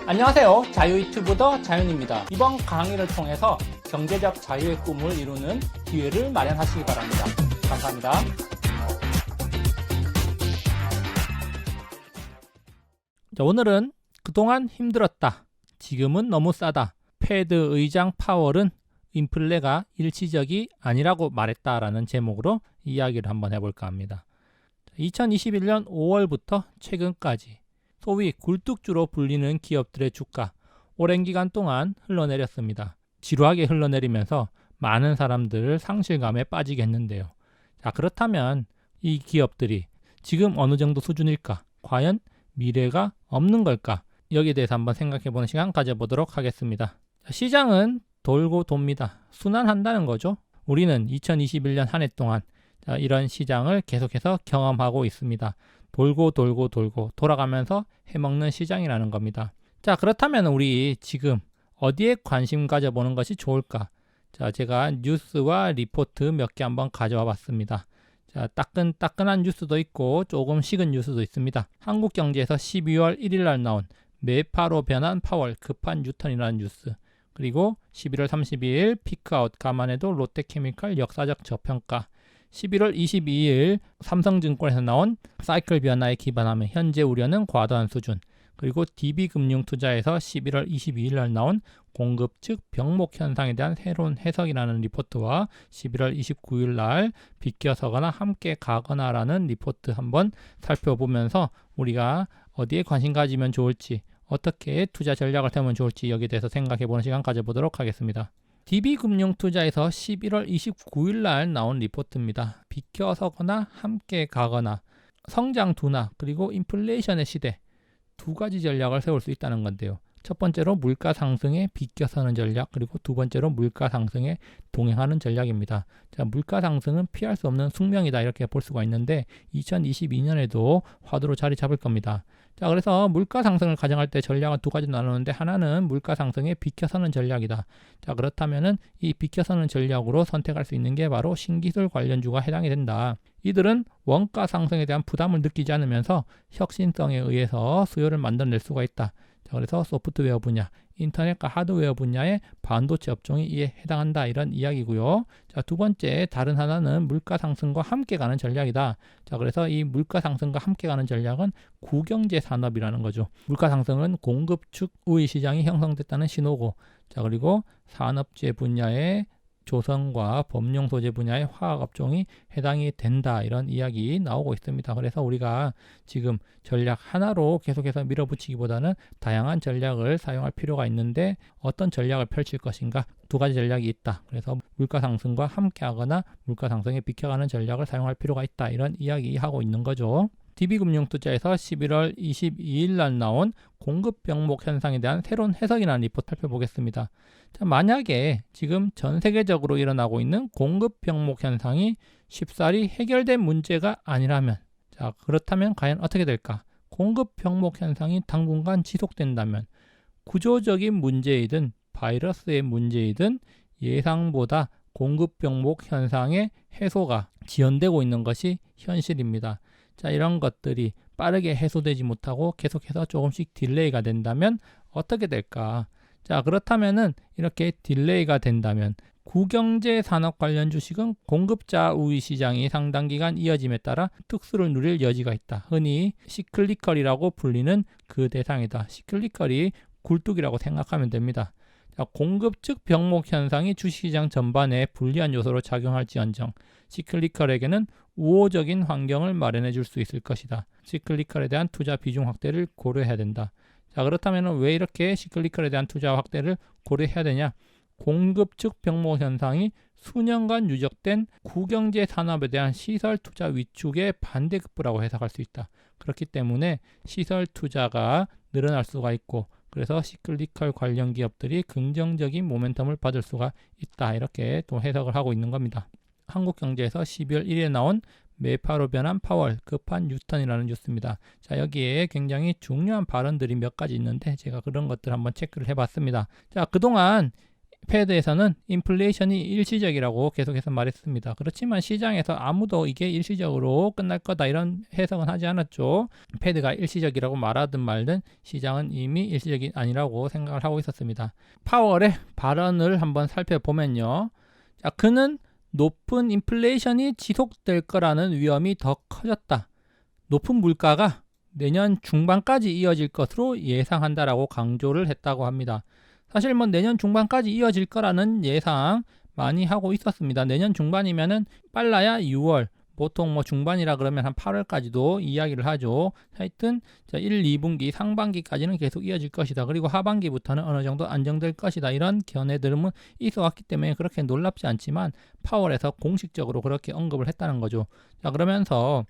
안녕하세요. 자유유튜브더 자윤입니다. 이번 강의를 통해서 경제적 자유의 꿈을 이루는 기회를 마련하시기 바랍니다. 감사합니다. 자, 오늘은 그동안 힘들었다. 지금은 너무 싸다. 패드 의장 파월은 인플레가 일시적이 아니라고 말했다라는 제목으로 이야기를 한번 해볼까 합니다. 2021년 5월부터 최근까지 소위 굴뚝주로 불리는 기업들의 주가 오랜 기간 동안 흘러내렸습니다. 지루하게 흘러내리면서 많은 사람들을 상실감에 빠지게 했는데요. 자, 그렇다면 이 기업들이 지금 어느 정도 수준일까? 과연 미래가 없는 걸까? 여기에 대해서 한번 생각해보는 시간 가져보도록 하겠습니다. 자, 시장은 돌고 돕니다. 순환한다는 거죠. 우리는 2021년 한 해 동안 이런 시장을 계속해서 경험하고 있습니다. 돌고 돌아가면서 해먹는 시장이라는 겁니다. 자, 그렇다면 우리 지금 어디에 관심 가져보는 것이 좋을까? 자, 제가 뉴스와 리포트 몇 개 한번 가져와 봤습니다. 자, 따끈따끈한 뉴스도 있고 조금 식은 뉴스도 있습니다. 한국경제에서 12월 1일 날 나온 매파로 변한 파월 급한 유턴이라는 뉴스, 그리고 11월 32일 피크아웃 감안해도 롯데케미칼 역사적 저평가, 11월 22일 삼성증권에서 나온 사이클 변화에 기반하며 현재 우려는 과도한 수준, 그리고 DB금융투자에서 11월 22일 날 나온 공급 측 병목 현상에 대한 새로운 해석이라는 리포트와 11월 29일 날 비껴서거나 함께 가거나라는 리포트 한번 살펴보면서 우리가 어디에 관심 가지면 좋을지, 어떻게 투자 전략을 세우면 좋을지 여기에 대해서 생각해보는 시간 가져보도록 하겠습니다. DB금융투자에서 11월 29일 날 나온 리포트입니다. 비껴서거나 함께 가거나, 성장 둔화 그리고 인플레이션의 시대, 두 가지 전략을 세울 수 있다는 건데요. 첫 번째로 물가 상승에 비껴서는 전략, 그리고 두 번째로 물가 상승에 동행하는 전략입니다. 자, 물가 상승은 피할 수 없는 숙명이다 이렇게 볼 수가 있는데 2022년에도 화두로 자리 잡을 겁니다. 자, 그래서 물가 상승을 가정할 때 전략은 두 가지 나누는데, 하나는 물가 상승에 비껴서는 전략이다. 자, 그렇다면은 이 비껴서는 전략으로 선택할 수 있는 게 바로 신기술 관련주가 해당이 된다. 이들은 원가 상승에 대한 부담을 느끼지 않으면서 혁신성에 의해서 수요를 만들어낼 수가 있다. 자, 그래서 소프트웨어 분야, 인터넷과 하드웨어 분야의 반도체 업종이 이에 해당한다 이런 이야기고요. 자, 두 번째 다른 하나는 물가 상승과 함께 가는 전략이다. 자, 그래서 이 물가 상승과 함께 가는 전략은 구경제 산업이라는 거죠. 물가 상승은 공급 측 우위 시장이 형성됐다는 신호고, 자, 그리고 산업재 분야의 조선과 범용 소재 분야의 화학 업종이 해당이 된다 이런 이야기 나오고 있습니다. 그래서 우리가 지금 전략 하나로 계속해서 밀어붙이기보다는 다양한 전략을 사용할 필요가 있는데, 어떤 전략을 펼칠 것인가, 두 가지 전략이 있다. 그래서 물가 상승과 함께하거나 물가 상승에 비켜가는 전략을 사용할 필요가 있다 이런 이야기하고 있는 거죠. DB금융투자에서 11월 22일 날 나온 공급 병목 현상에 대한 새로운 해석이라는 리포트 살펴보겠습니다. 자, 만약에 지금 전 세계적으로 일어나고 있는 공급 병목 현상이 쉽사리 해결된 문제가 아니라면, 자, 그렇다면 과연 어떻게 될까? 공급 병목 현상이 당분간 지속된다면 구조적인 문제이든 바이러스의 문제이든 예상보다 공급 병목 현상의 해소가 지연되고 있는 것이 현실입니다. 자, 이런 것들이 빠르게 해소되지 못하고 계속해서 조금씩 딜레이가 된다면 어떻게 될까? 자, 그렇다면은 이렇게 딜레이가 된다면 구경제 산업 관련 주식은 공급자 우위 시장이 상당 기간 이어짐에 따라 특수를 누릴 여지가 있다. 흔히 시클리컬이라고 불리는 그 대상이다. 시클리컬이 굴뚝이라고 생각하면 됩니다. 자, 공급 측 병목 현상이 주식시장 전반에 불리한 요소로 작용할지언정 시클리컬에게는 우호적인 환경을 마련해 줄 수 있을 것이다. 시클리컬에 대한 투자 비중 확대를 고려해야 된다. 자, 그렇다면 왜 이렇게 시클리컬에 대한 투자 확대를 고려해야 되냐? 공급 측 병목 현상이 수년간 누적된 구경제 산업에 대한 시설 투자 위축의 반대급부라고 해석할 수 있다. 그렇기 때문에 시설 투자가 늘어날 수가 있고, 그래서 시클리컬 관련 기업들이 긍정적인 모멘텀을 받을 수가 있다. 이렇게 또 해석을 하고 있는 겁니다. 한국경제에서 12월 1일에 나온 매파로 변한 파월 급한 유턴이라는 뉴스입니다. 자, 여기에 굉장히 중요한 발언들이 몇 가지 있는데 제가 그런 것들 한번 체크를 해봤습니다. 자, 그동안 패드에서는 인플레이션이 일시적이라고 계속해서 말했습니다. 그렇지만 시장에서 아무도 이게 일시적으로 끝날 거다 이런 해석은 하지 않았죠. 패드가 일시적이라고 말하든 말든 시장은 이미 일시적이 아니라고 생각을 하고 있었습니다. 파월의 발언을 한번 살펴보면요. 자, 그는 높은 인플레이션이 지속될 거라는 위험이 더 커졌다. 높은 물가가 내년 중반까지 이어질 것으로 예상한다라고 강조를 했다고 합니다. 사실 내년 중반까지 이어질 거라는 예상 많이 하고 있었습니다. 내년 중반이면은 빨라야 6월, 보통 중반이라 그러면 한 8월까지도 이야기를 하죠. 하여튼 1, 2분기, 상반기까지는 계속 이어질 것이다. 그리고 하반기부터는 어느 정도 안정될 것이다. 이런 견해들은 있어 왔기 때문에 그렇게 놀랍지 않지만 파월에서 공식적으로 그렇게 언급을 했다는 거죠. 자, 그러면서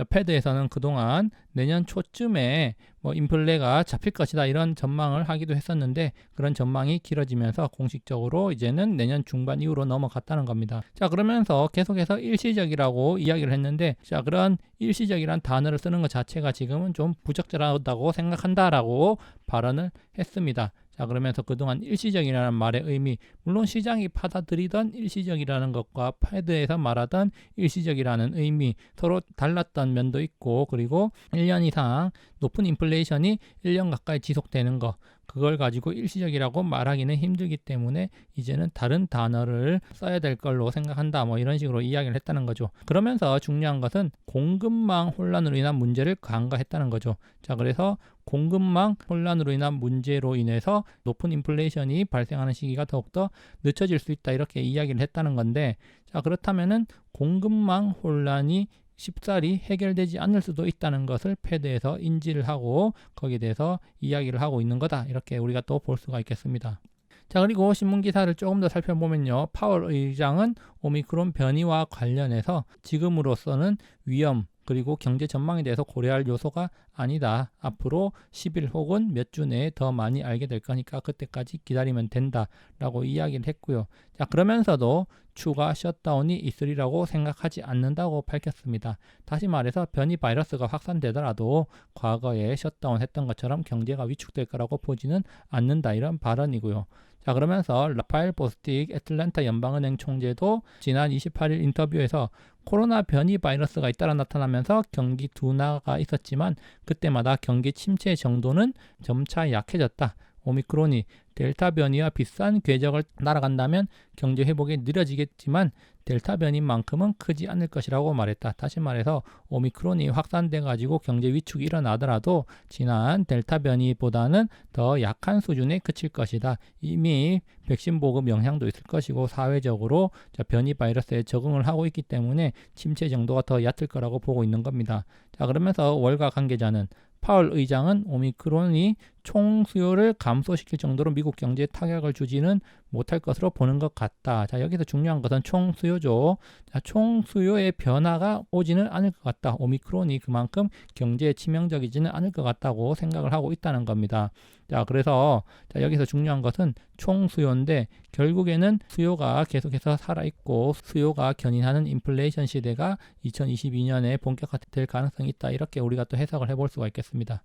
패드에서는 그동안 내년 초쯤에 인플레가 잡힐 것이다 이런 전망을 하기도 했었는데 그런 전망이 길어지면서 공식적으로 이제는 내년 중반 이후로 넘어갔다는 겁니다. 자, 그러면서 계속해서 일시적이라고 이야기를 했는데 자, 그런 일시적이란 단어를 쓰는 것 자체가 지금은 좀 부적절하다고 생각한다라고 발언을 했습니다. 자, 그러면서 그동안 일시적이라는 말의 의미, 물론 시장이 받아들이던 일시적이라는 것과 패드에서 말하던 일시적이라는 의미 서로 달랐던 면도 있고, 그리고 1년 이상 높은 인플레이션이 1년 가까이 지속되는 것, 그걸 가지고 일시적이라고 말하기는 힘들기 때문에 이제는 다른 단어를 써야 될 걸로 생각한다, 이런 식으로 이야기를 했다는 거죠. 그러면서 중요한 것은 공급망 혼란으로 인한 문제를 간과했다는 거죠. 자, 그래서 공급망 혼란으로 인한 문제로 인해서 높은 인플레이션이 발생하는 시기가 더욱더 늦춰질 수 있다 이렇게 이야기를 했다는 건데, 자, 그렇다면은 공급망 혼란이 쉽사리 해결되지 않을 수도 있다는 것을 패드에서 인지를 하고 거기에 대해서 이야기를 하고 있는 거다 이렇게 우리가 또 볼 수가 있겠습니다. 자, 그리고 신문기사를 조금 더 살펴보면요. 파월 의장은 오미크론 변이와 관련해서 지금으로서는 위험 그리고 경제 전망에 대해서 고려할 요소가 아니다. 앞으로 10일 혹은 몇 주 내에 더 많이 알게 될 거니까 그때까지 기다리면 된다라고 이야기를 했고요. 자, 그러면서도 추가 셧다운이 있으리라고 생각하지 않는다고 밝혔습니다. 다시 말해서 변이 바이러스가 확산되더라도 과거에 셧다운 했던 것처럼 경제가 위축될 거라고 보지는 않는다 이런 발언이고요. 자, 그러면서 라파엘 보스틱 애틀랜타 연방은행 총재도 지난 28일 인터뷰에서 코로나 변이 바이러스가 잇따라 나타나면서 경기 둔화가 있었지만 그때마다 경기 침체 정도는 점차 약해졌다. 오미크론이 델타 변이와 비슷한 궤적을 날아간다면 경제 회복이 느려지겠지만 델타 변이만큼은 크지 않을 것이라고 말했다. 다시 말해서 오미크론이 확산돼 가지고 경제 위축이 일어나더라도 지난 델타 변이보다는 더 약한 수준에 그칠 것이다. 이미 백신 보급 영향도 있을 것이고 사회적으로 변이 바이러스에 적응을 하고 있기 때문에 침체 정도가 더 얕을 거라고 보고 있는 겁니다. 자, 그러면서 월가 관계자는 파월 의장은 오미크론이 총 수요를 감소시킬 정도로 미국 경제에 타격을 주지는 못할 것으로 보는 것 같다. 자, 여기서 중요한 것은 총 수요죠. 자, 총 수요의 변화가 오지는 않을 것 같다. 오미크론이 그만큼 경제에 치명적이지는 않을 것 같다고 생각을 하고 있다는 겁니다. 자, 그래서 여기서 중요한 것은 총 수요인데 결국에는 수요가 계속해서 살아있고 수요가 견인하는 인플레이션 시대가 2022년에 본격화될 가능성이 있다. 이렇게 우리가 또 해석을 해볼 수가 있겠습니다.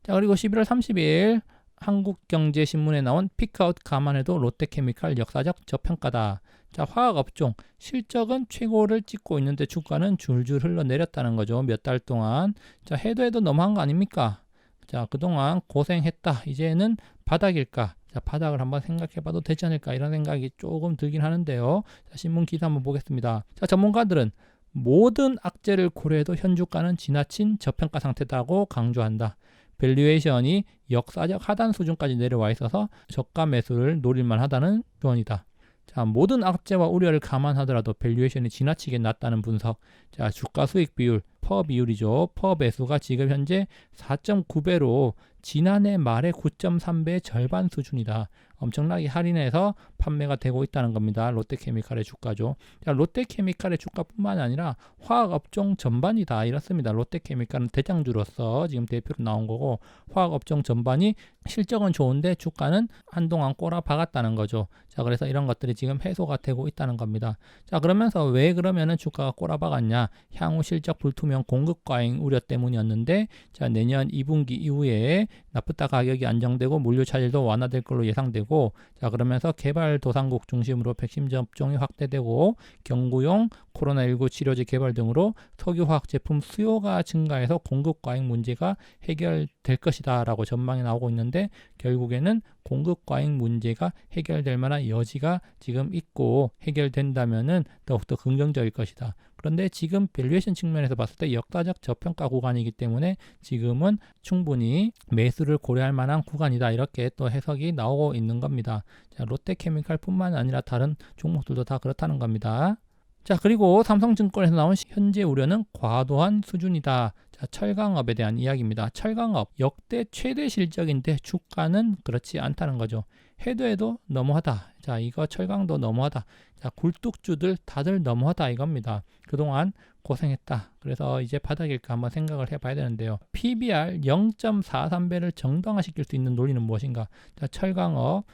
자, 그리고 11월 30일 한국경제신문에 나온 피크아웃 감안해도 롯데케미칼 역사적 저평가다. 자, 화학업종 실적은 최고를 찍고 있는데 주가는 줄줄 흘러내렸다는 거죠. 몇 달 동안. 자, 해도 너무한 거 아닙니까? 자, 그동안 고생했다. 이제는 바닥일까? 자, 바닥을 한번 생각해봐도 되지 않을까? 이런 생각이 조금 들긴 하는데요. 자, 신문 기사 한번 보겠습니다. 자, 전문가들은 모든 악재를 고려해도 현 주가는 지나친 저평가 상태다고 강조한다. 밸류에이션이 역사적 하단 수준까지 내려와 있어서 저가 매수를 노릴만 하다는 조언이다. 자, 모든 악재와 우려를 감안하더라도 밸류에이션이 지나치게 낮다는 분석. 자, 주가 수익 비율, 퍼 비율이죠. 퍼 배수가 지금 현재 4.9배로 지난해 말의 9.3배의 절반 수준이다. 엄청나게 할인해서 판매가 되고 있다는 겁니다. 롯데케미칼의 주가죠. 자, 롯데케미칼의 주가뿐만 아니라 화학업종 전반이다 이렇습니다. 롯데케미칼은 대장주로서 지금 대표로 나온 거고 화학업종 전반이 실적은 좋은데 주가는 한동안 꼬라박았다는 거죠. 자, 그래서 이런 것들이 지금 해소가 되고 있다는 겁니다. 자, 그러면서 왜 그러면은 주가가 꼬라박았냐? 향후 실적 불투명 공급 과잉 우려 때문이었는데 자, 내년 2분기 이후에 나프타 가격이 안정되고 물류 차질도 완화될 걸로 예상되고 되고, 자 그러면서 개발도상국 중심으로 백신 접종이 확대되고 경구용 코로나19 치료제 개발 등으로 석유화학 제품 수요가 증가해서 공급 과잉 문제가 해결될 것이다 라고 전망이 나오고 있는데, 결국에는 공급 과잉 문제가 해결될 만한 여지가 지금 있고 해결된다면은 더욱더 긍정적일 것이다. 그런데 지금 밸류에이션 측면에서 봤을 때 역사적 저평가 구간이기 때문에 지금은 충분히 매수를 고려할 만한 구간이다, 이렇게 또 해석이 나오고 있는 겁니다. 자, 롯데케미칼뿐만 아니라 다른 종목들도 다 그렇다는 겁니다. 자, 그리고 삼성증권에서 나온 현재 우려는 과도한 수준이다. 자, 철강업에 대한 이야기입니다. 철강업 역대 최대 실적인데 주가는 그렇지 않다는 거죠. 해도 너무하다. 자, 이거 철강도 너무하다. 자, 굴뚝주들 다들 너무하다 이겁니다. 그동안 고생했다. 그래서 이제 바닥일까 한번 생각을 해봐야 되는데요. PBR 0.43배를 정당화시킬 수 있는 논리는 무엇인가? 자, 철강업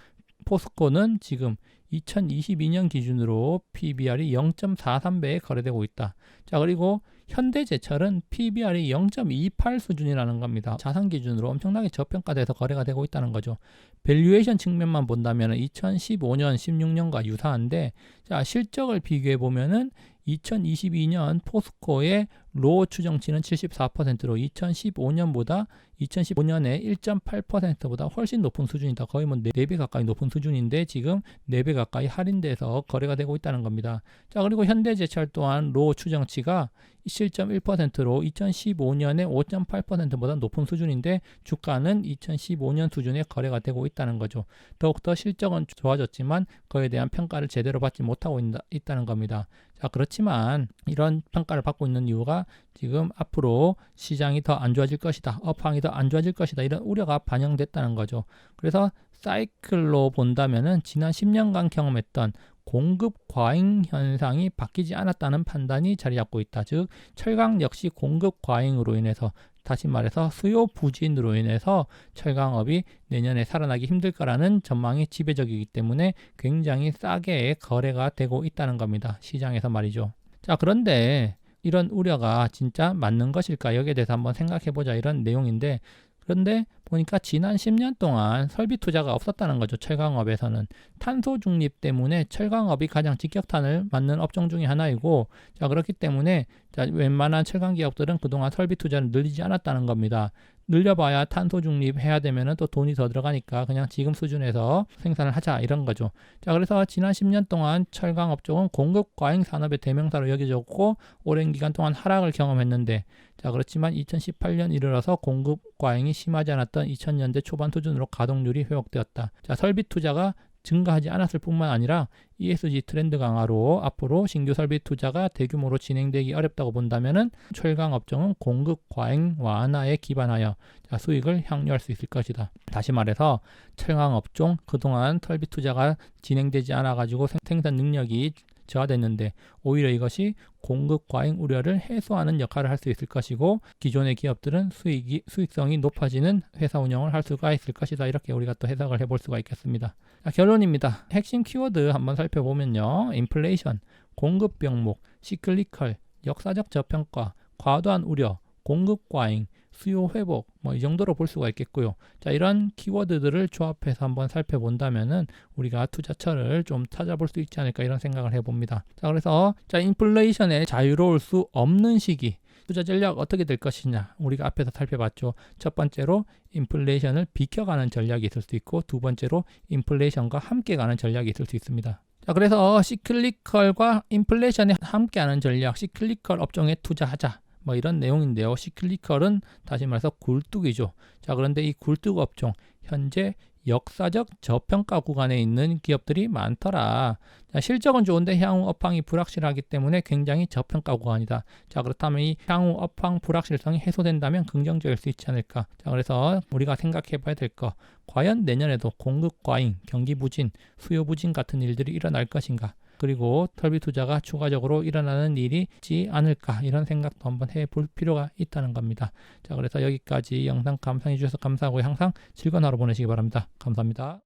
포스코는 지금 2022년 기준으로 PBR이 0.43배에 거래되고 있다. 자, 그리고 현대제철은 PBR이 0.28 수준이라는 겁니다. 자산 기준으로 엄청나게 저평가돼서 거래가 되고 있다는 거죠. 밸류에이션 측면만 본다면 2015년, 16년과 유사한데, 자, 실적을 비교해 보면은 2022년 포스코의 로 추정치는 74%로 2015년보다 2015년에 1.8%보다 훨씬 높은 수준이다. 거의 뭐 4배 가까이 높은 수준인데 지금 4배 가까이 할인돼서 거래가 되고 있다는 겁니다. 자, 그리고 현대제철 또한 로 추정치가 7.1%로 2015년에 5.8%보다 높은 수준인데 주가는 2015년 수준에 거래가 되고 있다는 거죠. 더욱더 실적은 좋아졌지만 그에 대한 평가를 제대로 받지 못하고 있다는 겁니다. 자, 그렇지만 이런 평가를 받고 있는 이유가 지금 앞으로 시장이 더 안 좋아질 것이다, 업황이 더 안 좋아질 것이다, 이런 우려가 반영됐다는 거죠. 그래서 사이클로 본다면은 지난 10년간 경험했던 공급 과잉 현상이 바뀌지 않았다는 판단이 자리 잡고 있다. 즉 철강 역시 공급 과잉으로 인해서, 다시 말해서 수요 부진으로 인해서 철강업이 내년에 살아나기 힘들 거라는 전망이 지배적이기 때문에 굉장히 싸게 거래가 되고 있다는 겁니다. 시장에서 말이죠. 자, 그런데 이런 우려가 진짜 맞는 것일까? 여기에 대해서 한번 생각해 보자, 이런 내용인데, 그런데 보니까 지난 10년 동안 설비 투자가 없었다는 거죠. 철강업에서는 탄소 중립 때문에 철강업이 가장 직격탄을 맞는 업종 중에 하나이고, 자, 그렇기 때문에 자, 웬만한 철강 기업들은 그동안 설비 투자를 늘리지 않았다는 겁니다. 늘려봐야 탄소 중립해야 되면은 또 돈이 더 들어가니까 그냥 지금 수준에서 생산을 하자, 이런 거죠. 자, 그래서 지난 10년 동안 철강 업종은 공급 과잉 산업의 대명사로 여겨졌고 오랜 기간 동안 하락을 경험했는데, 자, 그렇지만 2018년 이르러서 공급 과잉이 심하지 않았던 2000년대 초반 수준으로 가동률이 회복되었다. 자, 설비 투자가 증가하지 않았을 뿐만 아니라 ESG 트렌드 강화로 앞으로 신규 설비 투자가 대규모로 진행되기 어렵다고 본다면은 철강 업종은 공급 과잉 완화에 기반하여 수익을 향유할 수 있을 것이다. 다시 말해서 철강 업종 그동안 설비 투자가 진행되지 않아 가지고 생산 능력이 저하됐는데 오히려 이것이 공급 과잉 우려를 해소하는 역할을 할 수 있을 것이고, 기존의 기업들은 수익성이 높아지는 회사 운영을 할 수가 있을 것이다. 이렇게 우리가 또 해석을 해볼 수가 있겠습니다. 자, 결론입니다. 핵심 키워드 한번 살펴보면요. 인플레이션, 공급 병목, 시클리컬, 역사적 저평가, 과도한 우려, 공급 과잉, 수요 회복, 뭐 이 정도로 볼 수가 있겠고요. 자, 이런 키워드들을 조합해서 한번 살펴본다면은 우리가 투자처를 좀 찾아볼 수 있지 않을까, 이런 생각을 해봅니다. 자, 그래서 인플레이션에 자유로울 수 없는 시기, 투자 전략 어떻게 될 것이냐, 우리가 앞에서 살펴봤죠. 첫 번째로 인플레이션을 비켜가는 전략이 있을 수 있고, 두 번째로 인플레이션과 함께 가는 전략이 있을 수 있습니다. 자, 그래서 시클리컬과 인플레이션에 함께하는 전략, 시클리컬 업종에 투자하자, 뭐 이런 내용인데요. 시클리컬은 다시 말해서 굴뚝이죠. 자, 그런데 이 굴뚝 업종 현재 역사적 저평가 구간에 있는 기업들이 많더라. 자, 실적은 좋은데 향후 업황이 불확실하기 때문에 굉장히 저평가 구간이다. 자, 그렇다면 이 향후 업황 불확실성이 해소된다면 긍정적일 수 있지 않을까. 자, 그래서 우리가 생각해 봐야 될 거, 과연 내년에도 공급 과잉, 경기 부진, 수요 부진 같은 일들이 일어날 것인가, 그리고 설비 투자가 추가적으로 일어나는 일이 있지 않을까, 이런 생각도 한번 해볼 필요가 있다는 겁니다. 자, 그래서 여기까지 영상 감상해 주셔서 감사하고 항상 즐거운 하루 보내시기 바랍니다. 감사합니다.